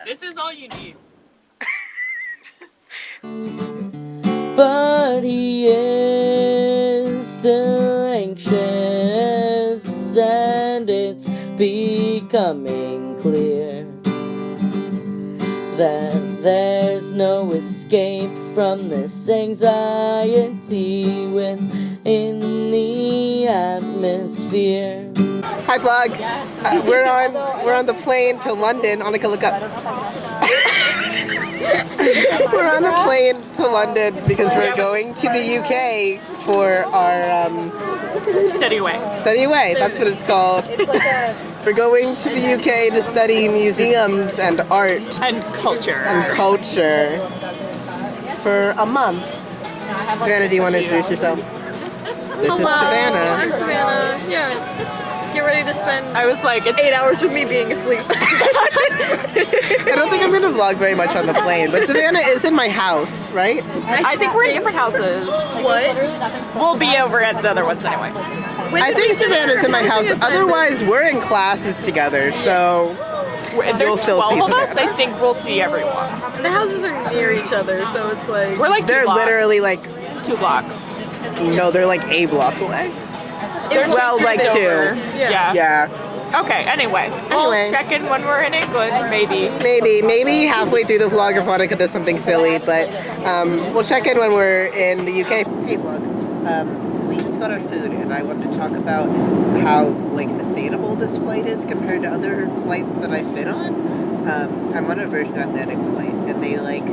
This is all you need. But he is still anxious, and it's becoming clear that there's no escape from this anxiety within the atmosphere. Hi vlog. We're on the plane to London. Annika, look up. We're on a plane to London because we're going to the UK for our Study away. study away. That's what it's called. We're going to the UK to study museums and art And culture. for a month. Savannah, do you want to introduce yourself? This is Savannah. I'm Savannah. Yeah. Get ready to spend I was like, it's 8 hours with me being asleep. I don't think I'm going to vlog very much on the plane, but Savannah is in my house, right? I think we're in different houses. What? We'll be over at the other ones anyway. I think Savannah's in my house. Otherwise, we're in classes together, so There's you'll still 12 see of us. Savannah. I think we'll see everyone. The houses are near each other, so it's like... We're like 2 They're blocks. literally like, 2 blocks. no, they're like a block away. They're Well, two like streets 2. over. Yeah. Yeah. Okay, anyway. We'll check in when we're in England, maybe. Maybe halfway through the vlog if Monica does something silly, but we'll check in when we're in the UK. Hey vlog, we just got our food and I wanted to talk about how like sustainable this flight is compared to other flights that I've been on. I'm on a Virgin Atlantic flight and they like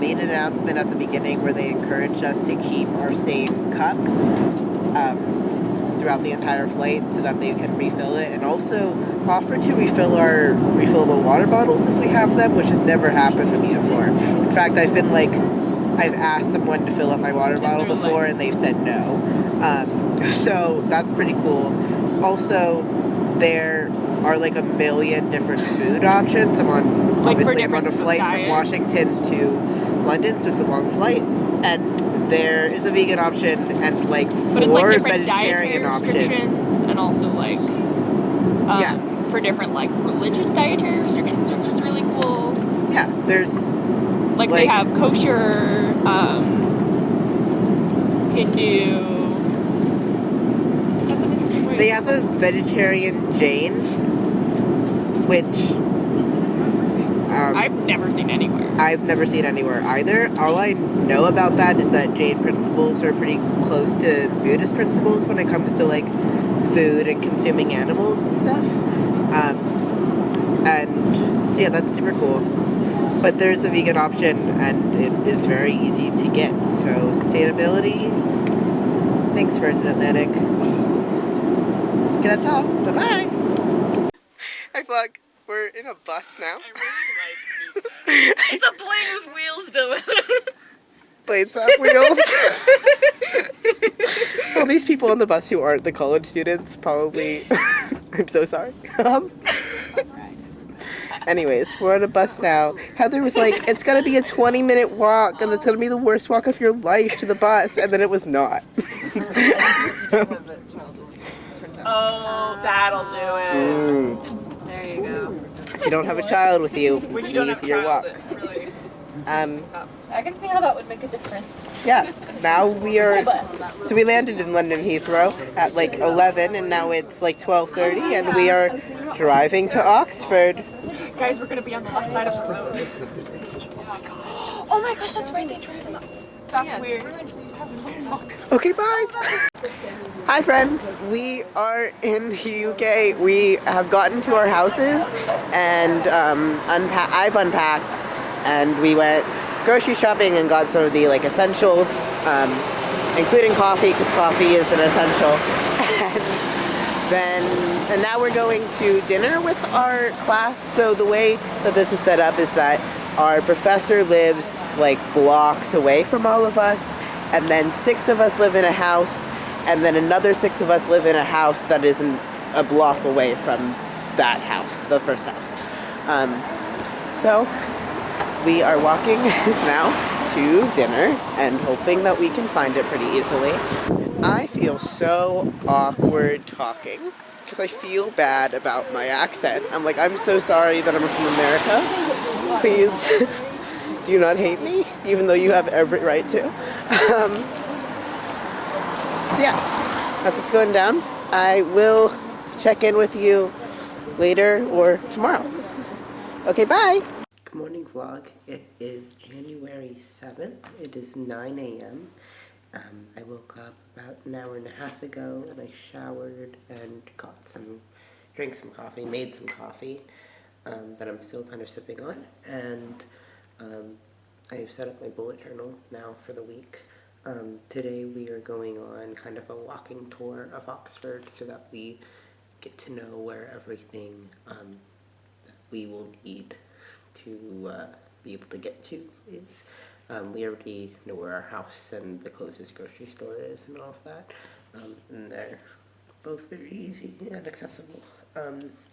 made an announcement at the beginning where they encouraged us to keep our same cup throughout the entire flight so that they can refill it, and also offer to refill our refillable water bottles if we have them, which has never happened to me before. In fact, I've asked someone to fill up my water bottle before and they've said no. So that's pretty cool. Also, there are like a million different food options. I'm on a flight from Washington to London, so it's a long flight, and there is a vegan option and like 4 vegetarian options, and also like for different like religious dietary restrictions, which is really cool. Yeah, there's like they have kosher, Hindu. That's an interesting way. They have a vegetarian Jain, which I've never seen anywhere. I've never seen anywhere either. All I know about that is that Jain principles are pretty close to Buddhist principles when it comes to like food and consuming animals and stuff. And so yeah, that's super cool. But there's a vegan option and it is very easy to get. So sustainability. Thanks, Virgin Atlantic. Okay, that's all. Bye-bye. Hi, vlog. We're in a bus now. It's a plane with wheels, Dylan. Planes have wheels. Well, these people on the bus who aren't the college students probably... I'm so sorry. Anyways, we're on a bus now. Heather was like, it's going to be a 20-minute walk, and it's going to be the worst walk of your life to the bus, and then it was not. Oh, that'll do it. There you go. If you don't have a child with you, When it's you an don't have a easier walk. child, it really I can see how that would make a difference. Yeah, now we are... So we landed in London Heathrow at like 11, and now it's like 12:30, and we are driving to Oxford. Guys, we're gonna be on the left side of the road. Oh my gosh, that's right. They drive up. That's weird. We're going to need to have a little talk. Okay, bye. Hi, friends. We are in the UK. We have gotten to our houses, and I've unpacked, and we went grocery shopping and got some of the like essentials, including coffee, because coffee is an essential. And now we're going to dinner with our class. So the way that this is set up is that our professor lives like blocks away from all of us, and then 6 of us live in a house, and then another 6 of us live in a house that isn't a block away from that house, the first house. So we are walking now to dinner and hoping that we can find it pretty easily. I feel so awkward talking because I feel bad about my accent. I'm like, I'm so sorry that I'm from America. Please do not hate me, even though you have every right to. So yeah, that's what's going down. I will check in with you later or tomorrow. Okay, bye. Good morning, vlog. It is January 7th. It is 9 a.m. I woke up about an hour and a half ago, and I showered and drank some coffee, made some coffee that I'm still kind of sipping on, and I've set up my bullet journal now for the week. Today we are going on kind of a walking tour of Oxford so that we get to know where everything that we will need to be able to get to is. We already know where our house and the closest grocery store is and all of that, and they're both very easy and accessible.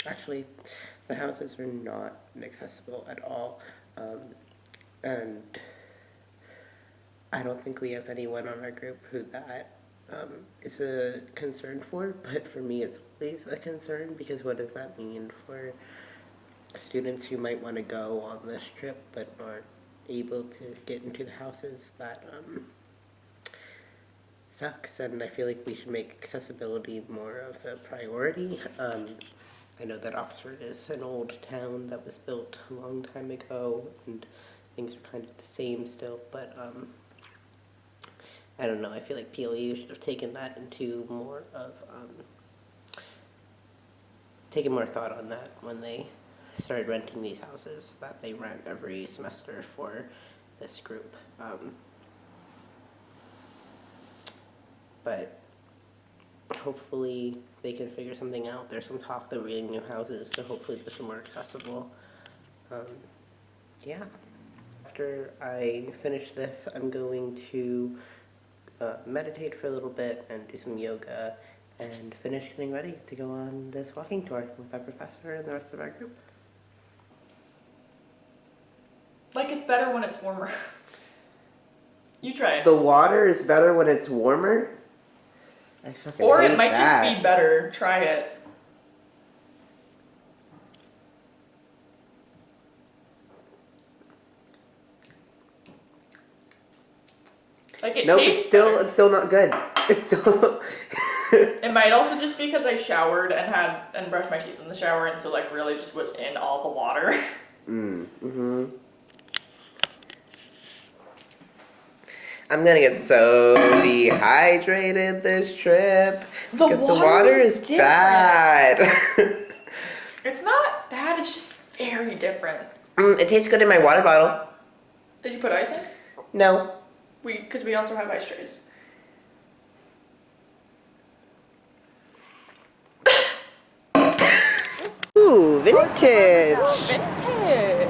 Actually, the houses are not inaccessible at all, and I don't think we have anyone on our group who that is a concern for, but for me it's always a concern, because what does that mean for students who might want to go on this trip but aren't able to get into the houses? That sucks, and I feel like we should make accessibility more of a priority. I know that Oxford is an old town that was built a long time ago, and things are kind of the same still, but I don't know, I feel like PLU should have taken that into more of, taken more thought on that when they started renting these houses that they rent every semester for this group. But hopefully they can figure something out. There's some talk that we're getting new houses, so hopefully those are more accessible. Yeah. After I finish this, I'm going to meditate for a little bit and do some yoga and finish getting ready to go on this walking tour with our professor and the rest of our group. Like, it's better when it's warmer. You try it. The water is better when it's warmer? I fucking Or hate it might that. just be better. Try it. Like, it Nope, tastes it's still not good. It's still It might also just be because I showered and brushed my teeth in the shower, and so like really just was in all the water. Mm-hmm. I'm gonna get so dehydrated this trip because the water is bad. It's not bad, it's just very different. It tastes good in my water bottle. Did you put ice in? No. Because we also have ice trays. Ooh, vintage. Vintage.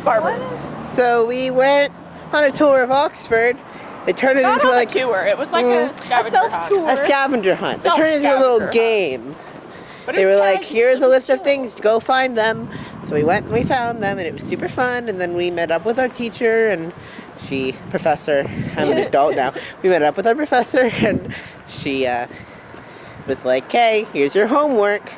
Barbers. So we went on a tour of Oxford. They turned it Not into on like a tour. It was like a scavenger hunt. a scavenger hunt. They turned it into a little Self-scavenger game. But it They was were like, casual. here's It a was list of chill. things, go find them. So we went and we found them, and it was super fun. And then we met up with our teacher, and professor, I'm an adult now. We met up with our professor, and she was like, hey, here's your homework.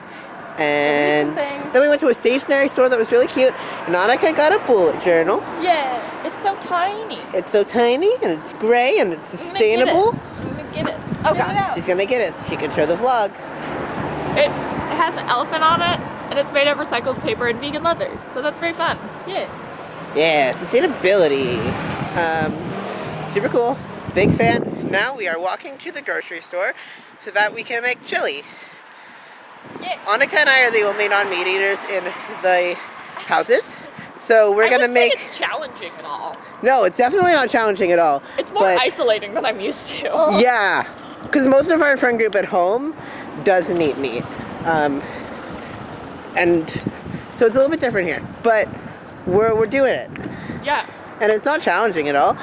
And then we went to a stationery store that was really cute. And Annika got a bullet journal. Yeah, it's so tiny. It's so tiny, and it's gray, and it's sustainable. I'm gonna get it. Oh god. She's gonna get it so she can show the vlog. It has an elephant on it, and it's made of recycled paper and vegan leather, so that's very fun. Yeah. Yeah, sustainability. Super cool. Big fan. Now we are walking to the grocery store so that we can make chili. Yeah. Annika and I are the only non-meat eaters in the houses. So we're gonna make. It's challenging and all. No, it's definitely not challenging at all. It's more isolating than I'm used to. Yeah, because most of our friend group at home doesn't eat meat. And so it's a little bit different here. But we're doing it. Yeah. And it's not challenging at all.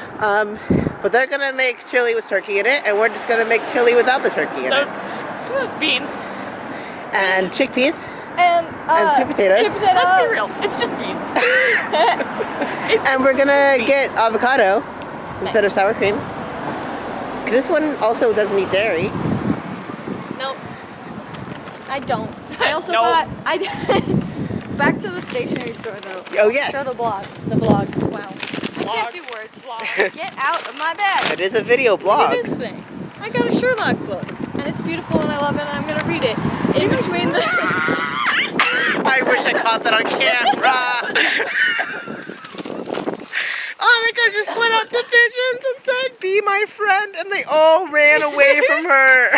But they're gonna make chili with turkey in it, and we're just gonna make chili without the turkey in So it. it's just beans. And chickpeas. And sweet potatoes. Let's be real. It's just beans. And we're gonna get avocado instead of sour cream. Because this one also doesn't eat dairy. Nope. I don't. I also Nope. thought back to the stationery store though. Oh, yes. Show the blog. The blog. Wow. I can't do words. Get out of my bag. It is a video blog. Look at this thing. I got a Sherlock book, and it's beautiful, and I love it, and I'm gonna read it. In between the. I wish I caught that on camera. Annika just went up to pigeons and said, "Be my friend," and they all ran away from her.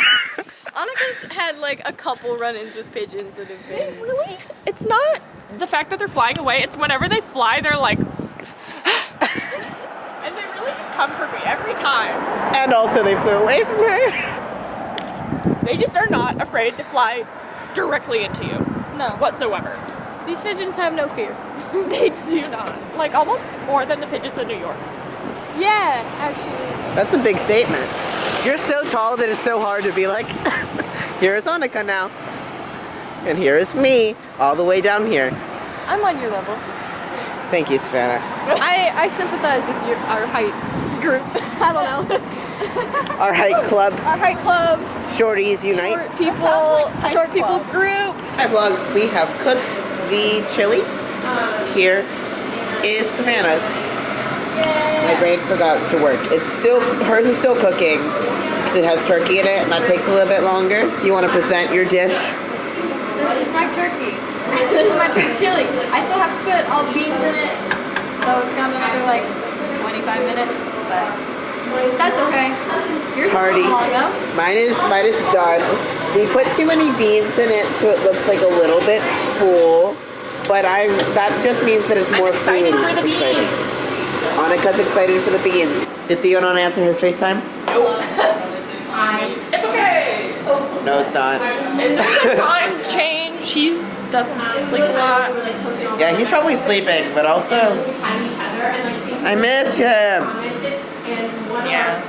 Annika's had like a couple run-ins with pigeons that have been. Really? It's not the fact that they're flying away, it's whenever they fly, they're like... and they really just come for me every time. And also they flew away from her. They just are not afraid to fly directly into you. No. Whatsoever. These pigeons have no fear. They do not. Like, almost more than the pigeons in New York. Yeah, actually. That's a big statement. You're so tall that it's so hard to be like, here is Annika now. And here is me, all the way down here. I'm on your level. Thank you, Savannah. I sympathize with our height group. I don't know. Our height club, Our height club, Shorties Unite. short people group. Hi vlog, we have cooked the chili. Here is Savannah's. My brain forgot to work. Hers is still cooking because it has turkey in it and that takes a little bit longer. You want to present your dish? This is my turkey. This is my turkey chili. I still have to put all the beans in it, so it's got another like 25 minutes, but that's okay. Yours Party. is not long though. Mine is done. We put too many beans in it so it looks like a little bit full, but that just means that it's more food. For the It's exciting. beans. Annika's excited for the beans. Did Theo not answer his FaceTime? It's okay. No, it's not. It's a time change. He's doesn't sleep a lot. Yeah, he's probably sleeping, but also I miss him. Yeah.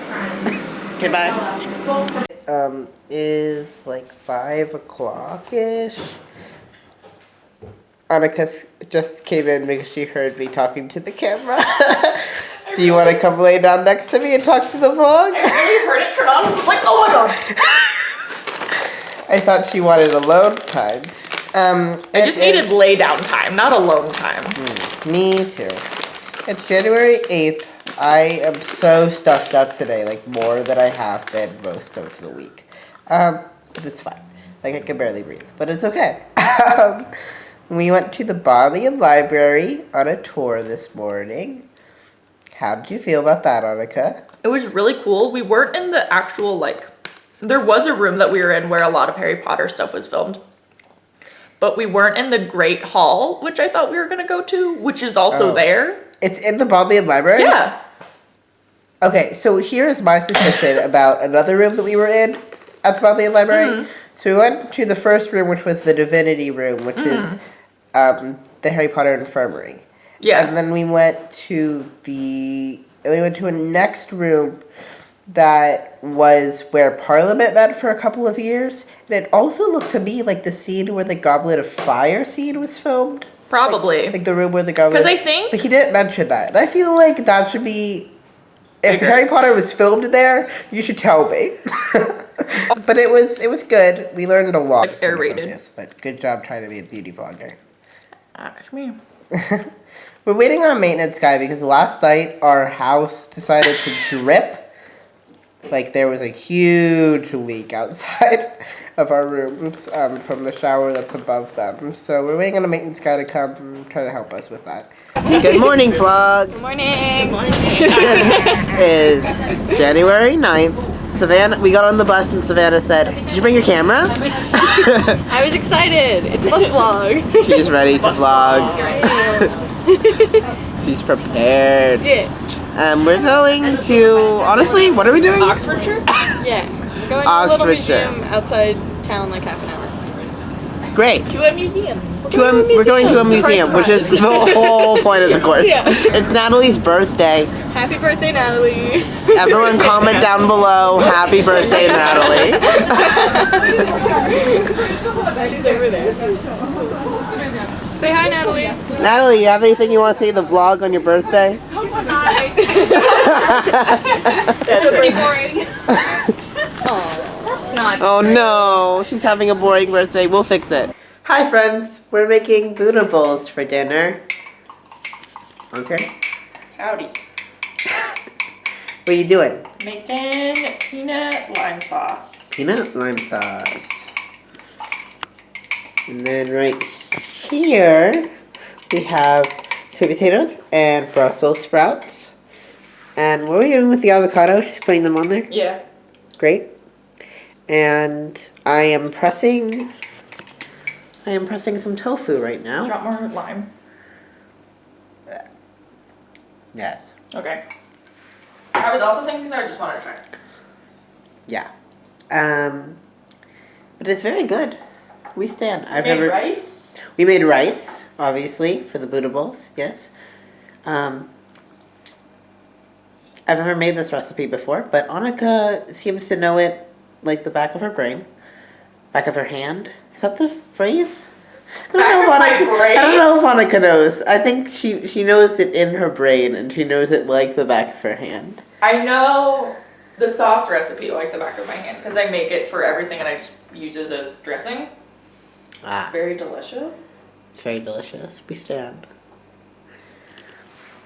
Okay, bye. Is like 5 o'clock-ish. Annika just came in because she heard me talking to the camera. Do you want to come lay down next to me and talk to the vlog? I really heard it turn on. I was like, oh my god. I thought she wanted alone time. I just needed lay down time, not alone time. Me too. It's January 8th. I am so stuffed up today, like more than I have been most of the week. But it's fine. Like I can barely breathe, but it's okay. We went to the Bodleian Library on a tour this morning. How did you feel about that, Annika? It was really cool. We weren't in the actual, like, there was a room that we were in where a lot of Harry Potter stuff was filmed. But we weren't in the Great Hall, which I thought we were going to go to, which is also there. It's in the Bodleian Library? Yeah. Okay, so here's my suspicion about another room that we were in at the Bodleian Library. Mm-hmm. So we went to the first room, which was the Divinity Room, which is the Harry Potter Infirmary. Yeah. And then we went to a next room that was where Parliament met for a couple of years. And it also looked to me like the scene where the Goblet of Fire scene was filmed. Probably. Like the room where the Goblet... Because I think... But he didn't mention that. And I feel like that should be... If Bigger. Harry Potter was filmed there, you should tell me. But it was good. We learned a lot. Like air-rated. Focus, but good job trying to be a beauty vlogger. That's me. We're waiting on a maintenance guy because last night our house decided to drip. Like there was a huge leak outside of our rooms from the shower that's above them. So we're waiting on a maintenance guy to come and try to help us with that. Good morning, vlog. Good morning. It is January 9th. Savannah, we got on the bus and Savannah said, "Did you bring your camera?" I was excited. It's bus vlog. She's ready to vlog. She's prepared. Yeah. We're going to, honestly, what are we doing? Oxfordshire? Yeah. We're going to a little Oxfordshire. museum outside town like half an hour. Great. To a museum. We're going to a museum, which is the whole point of the course. Yeah. It's Natalie's birthday. Happy birthday, Natalie. Everyone comment down below, happy birthday, Natalie. She's over there. Say hi, Natalie. Natalie, you have anything you want to say to the vlog on your birthday? That's pretty boring. It's not. Oh no, she's having a boring birthday. We'll fix it. Hi friends, we're making Buddha bowls for dinner. Okay. Howdy. What are you doing? Making peanut lime sauce. Peanut lime sauce. And then right here we have sweet potatoes and Brussels sprouts. And what are we doing with the avocado? Just putting them on there? Yeah. Great. And I am pressing some tofu right now. Drop more lime. Yes. Okay. I was also thinking, because I just wanted to try. Yeah. But it's very good. We stand. Rice? We made rice, obviously, for the Buddha bowls. Yes. I've never made this recipe before, but Annika seems to know it like the back of her brain, back of her hand. Is that the phrase? I don't know if Annika knows. I think she knows it in her brain, and she knows it like the back of her hand. I know the sauce recipe like the back of my hand because I make it for everything and I just use it as dressing. Ah, It's very delicious. it's very delicious. We stand.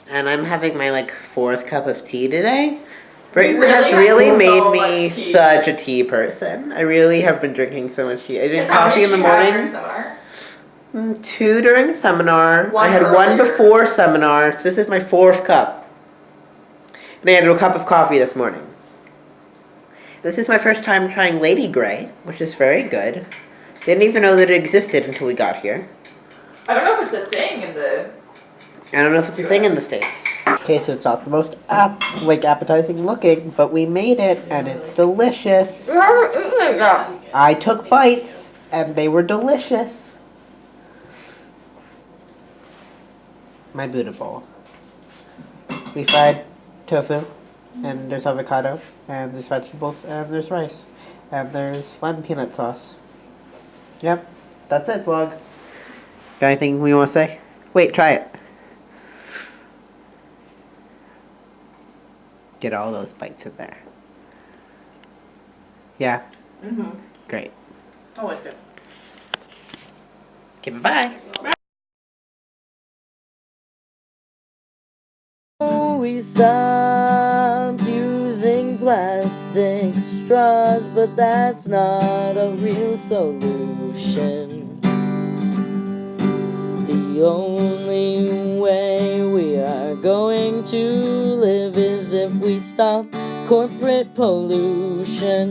And I'm having my 4th cup of tea today. Brayton really has have really so made much me tea. such a tea person. I really have been drinking so much tea. I drink How coffee many in the did you have during morning. seminar? 2 during seminar. One I had one earlier. before seminar. So this is my 4th cup. And I had a cup of coffee this morning. This is my first time trying Lady Grey, which is very good. Didn't even know that it existed until we got here. I don't know if it's a thing in the... I don't know if it's a thing in the States. Okay, so it's not the most appetizing looking, but we made it and it's delicious. I took bites and they were delicious. My Buddha bowl. We fried tofu, and there's avocado, and there's vegetables, and there's rice, and there's lime peanut sauce. Yep, that's it, vlog. Got anything we want to say? Wait, try it. Get all those bites in there. Yeah? Mm-hmm. Great. Always good. Okay, bye-bye. We stopped using plastic straws, but that's not a real solution. The only way we are going to live is if we stop corporate pollution.